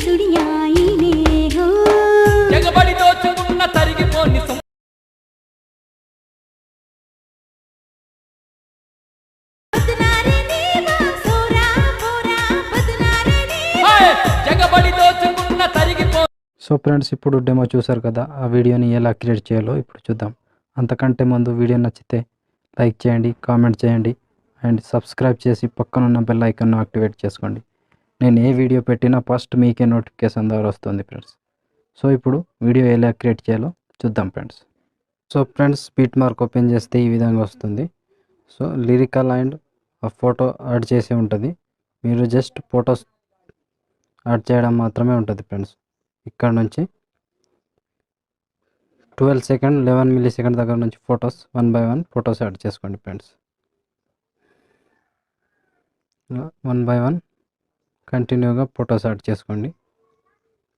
సుడియాయినే హో జగబడి దోచుకున్న తరిగిపోని బదనారే దేవా సోరా పోరా బదనారే దేవా జగబడి దోచుకున్న తరిగిపో. సో ఫ్రెండ్స్, ఇప్పుడు డెమో చూసారు కదా, ఆ వీడియోని ఎలా క్రియేట్ చేయాలో ఇప్పుడు చూద్దాం. అంతకంటే ముందు వీడియో నచ్చితే లైక్ చేయండి, కామెంట్ చేయండి అండ్ సబ్స్క్రైబ్ చేసి పక్కనున్న బెల్ ఐకాన్ను యాక్టివేట్ చేసుకోండి. నేను ఏ వీడియో పెట్టినా ఫస్ట్ మీకే నోటిఫికేషన్ ద్వారా వస్తుంది ఫ్రెండ్స్. సో ఇప్పుడు వీడియో ఎలా క్రియేట్ చేయాలో చూద్దాం friends. So friends, beat mark open చేస్తే ఈ విధంగా వస్తుంది. సో లిరికల్ అండ్ ఆ ఫోటో యాడ్ చేసి ఉంటుంది. మీరు జస్ట్ ఫొటోస్ యాడ్ చేయడం మాత్రమే ఉంటుంది ఫ్రెండ్స్. ఇక్కడ నుంచి 12 సెకండ్ 11 మిల్లీ సెకండ్ దగ్గర నుంచి ఫొటోస్ 1 బై 1 ఫొటోస్ యాడ్ చేసుకోండి ఫ్రెండ్స్. 1 బై 1 కంటిన్యూగా ఫొటోస్ యాడ్ చేసుకోండి.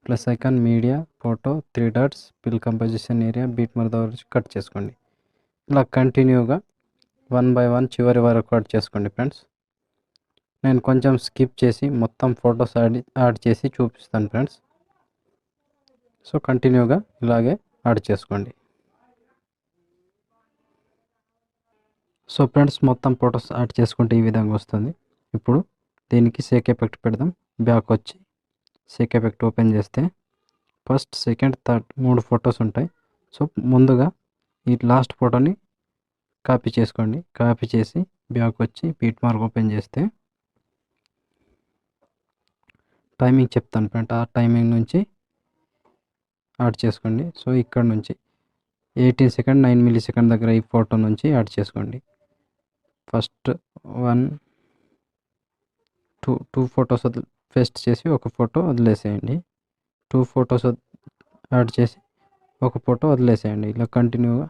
Plus icon, media, photo, 3 dots, fill composition area, beat mark దగ్గర కట్ చేసుకోండి. ఇలా కంటిన్యూగా 1 బై 1 చివరి వరకు యాడ్ చేసుకోండి ఫ్రెండ్స్. నేను కొంచెం స్కిప్ చేసి మొత్తం ఫొటోస్ యాడ్ చేసి చూపిస్తాను ఫ్రెండ్స్. సో కంటిన్యూగా ఇలాగే యాడ్ చేసుకోండి. సో ఫ్రెండ్స్, మొత్తం ఫొటోస్ యాడ్ చేసుకుంటే ఈ విధంగా వస్తుంది. ఇప్పుడు దీనికి సేక్ ఎఫెక్ట్ పెడదాం. బ్యాక్ వచ్చి సేక్ ఎఫెక్ట్ ఓపెన్ చేస్తే ఫస్ట్, సెకండ్, థర్డ్ 3 ఫొటోస్ ఉంటాయి. సో ముందుగా ఈ లాస్ట్ ఫోటోని కాపీ చేసుకోండి. కాపీ చేసి బ్యాక్ వచ్చి బీట్ మార్క్ ఓపెన్ చేస్తే టైమింగ్ చెప్తాను ఫ్రెండ్, ఆ టైమింగ్ నుంచి యాడ్ చేసుకోండి. సో ఇక్కడ నుంచి 18 సెకండ్ 9 మిల్లీ సెకండ్ దగ్గర ఈ ఫోటో నుంచి యాడ్ చేసుకోండి. ఫస్ట్ 1 2 ఫొటోస్ పేస్ట్ చేసి ఒక ఫోటో వదిలేసేయండి. 2 ఫొటోస్ యాడ్ చేసి ఒక ఫోటో వదిలేసేయండి. ఇలా కంటిన్యూగా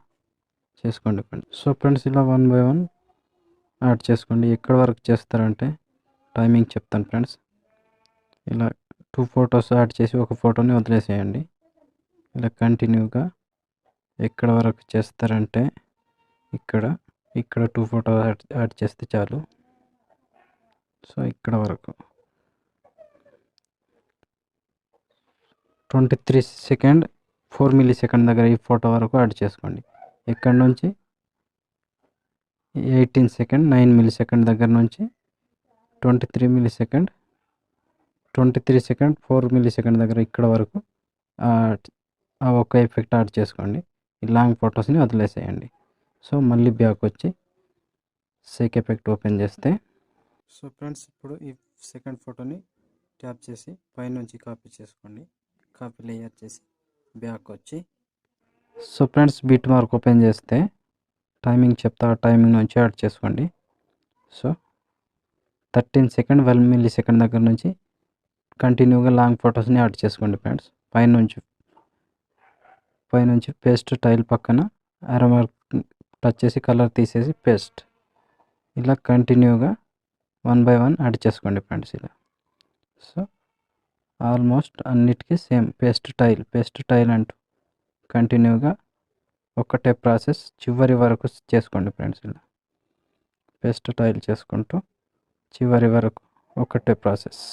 చేసుకోండి ఫ్రెండ్స్. సో ఫ్రెండ్స్, ఇలా 1 బై 1 యాడ్ చేసుకోండి. ఎక్కడి వరకు చేస్తారంటే టైమింగ్ చెప్తాను ఫ్రెండ్స్. ఇలా 2 ఫొటోస్ యాడ్ చేసి ఒక ఫోటోని వదిలేసేయండి. ఇలా కంటిన్యూగా ఎక్కడ వరకు చేస్తారంటే ఇక్కడ 2 ఫోటో యాడ్ చేస్తే చాలు. సో ఇక్కడ వరకు 23 సెకండ్ 4 మిల్లీ సెకండ్ దగ్గర ఈ ఫోటో వరకు యాడ్ చేసుకోండి. ఇక్కడ నుంచి 18 సెకండ్ 9 మిల్లీ సెకండ్ దగ్గర నుంచి 23 milli second 23 second 4 milli second దగ్గర ఇక్కడ వరకు ఆ ఒక్క ఎఫెక్ట్ యాడ్ చేసుకోండి. ఈ లాంగ్ ఫొటోస్ని వదిలేసేయండి. సో మళ్ళీ బ్యాక్ వచ్చి సేక్ ఎఫెక్ట్ ఓపెన్ చేస్తే, సో ఫ్రెండ్స్, ఇప్పుడు ఈ సెకండ్ ఫోటోని ట్యాప్ చేసి పైనుంచి కాపీ చేసుకోండి. కాపీ లేయర్ చేసి బ్యాక్ వచ్చి, so friends, beat mark open చేస్తే టైమింగ్ చెప్తా, ఆ టైమింగ్ నుంచి యాడ్ చేసుకోండి. సో 13 సెకండ్ 12 మిల్లీ సెకండ్ దగ్గర నుంచి కంటిన్యూగా లాంగ్ ఫొటోస్ని యాడ్ చేసుకోండి ఫ్రెండ్స్. పైనుంచి పేస్ట్ టైల్ పక్కన యారో మార్క్ టచ్ చేసి కలర్ తీసేసి పేస్ట్, ఇలా కంటిన్యూగా 1 బై 1 యాడ్ చేసుకోండి ఫ్రెండ్స్. ఇలా సో ఆల్మోస్ట్ అన్నిటికీ సేమ్ పేస్ట్ టైల్ అంటూ కంటిన్యూగా ఒకటే ప్రాసెస్ చివరి వరకు చేసుకోండి ఫ్రెండ్స్. ఇలా పేస్ట్ టైల్ చేసుకుంటూ చివరి వరకు ఒకటే ప్రాసెస్.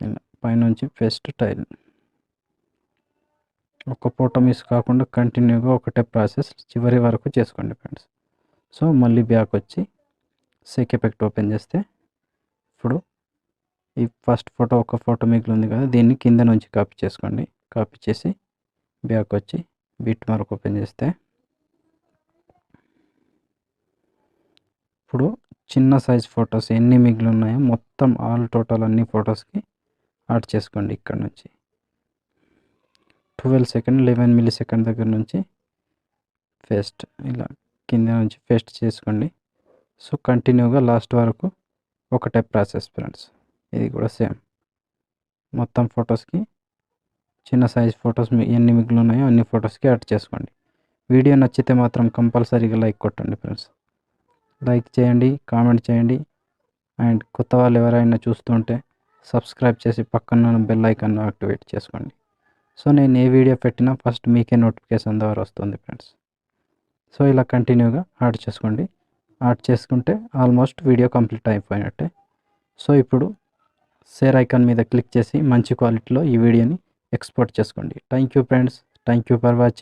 ఇలా పైనుంచి పేస్ట్ టైల్, ఒక ఫోటో మిస్ కాకుండా కంటిన్యూగా ఒకటే ప్రాసెస్ చివరి వరకు చేసుకోండి ఫ్రెండ్స్. సో మళ్ళీ బ్యాక్ వచ్చి సేక్ ఎఫెక్ట్ ఓపెన్ చేస్తే ఇప్పుడు ఈ ఫస్ట్ ఫోటో ఒక ఫోటో మిగిలి ఉంది కదా, దీన్ని కింద నుంచి కాపీ చేసుకోండి. కాపీ చేసి బ్యాక్ వచ్చి బీట్ మార్క్ ఓపెన్ చేస్తే ఇప్పుడు చిన్న సైజ్ ఫొటోస్ ఎన్ని మిగిలి ఉన్నాయో మొత్తం ఆల్ టోటల్ అన్ని ఫొటోస్కి యాడ్ చేసుకోండి. ఇక్కడ నుంచి 12 సెకండ్ 11 మిల్లీ సెకండ్ దగ్గర నుంచి పేస్ట్, ఇలా కింద నుంచి పేస్ట్ చేసుకోండి. సో కంటిన్యూగా లాస్ట్ వరకు ఒకటే ప్రాసెస్ ఫ్రెండ్స్. ఇది కూడా సేమ్ మొత్తం ఫొటోస్కి చిన్న సైజ్ ఫొటోస్ ఎన్ని మిగిలి ఉన్నాయో అన్ని ఫొటోస్కి యాడ్ చేసుకోండి. వీడియో నచ్చితే మాత్రం కంపల్సరీగా లైక్ కొట్టండి ఫ్రెండ్స్. లైక్ చేయండి, కామెంట్ చేయండి అండ్ కొత్త వాళ్ళు ఎవరైనా చూస్తుంటే సబ్స్క్రైబ్ చేసి పక్కన బెల్ ఐకాన్ యాక్టివేట్ చేసుకోండి. సో నేను ఏ వీడియో పెట్టినా ఫస్ట్ మీకే నోటిఫికేషన్ ద్వారా వస్తుంది ఫ్రెండ్స్. సో ఇలా కంటిన్యూగా యాడ్ చేసుకోండి. యాడ్ చేసుకుంటే ఆల్మోస్ట్ వీడియో కంప్లీట్ అయిపోయినట్టే. సో ఇప్పుడు షేర్ ఐకాన్ మీద క్లిక్ చేసి మంచి క్వాలిటీలో ఈ వీడియోని ఎక్స్పోర్ట్ చేసుకోండి. Thank you friends. Thank you for watching.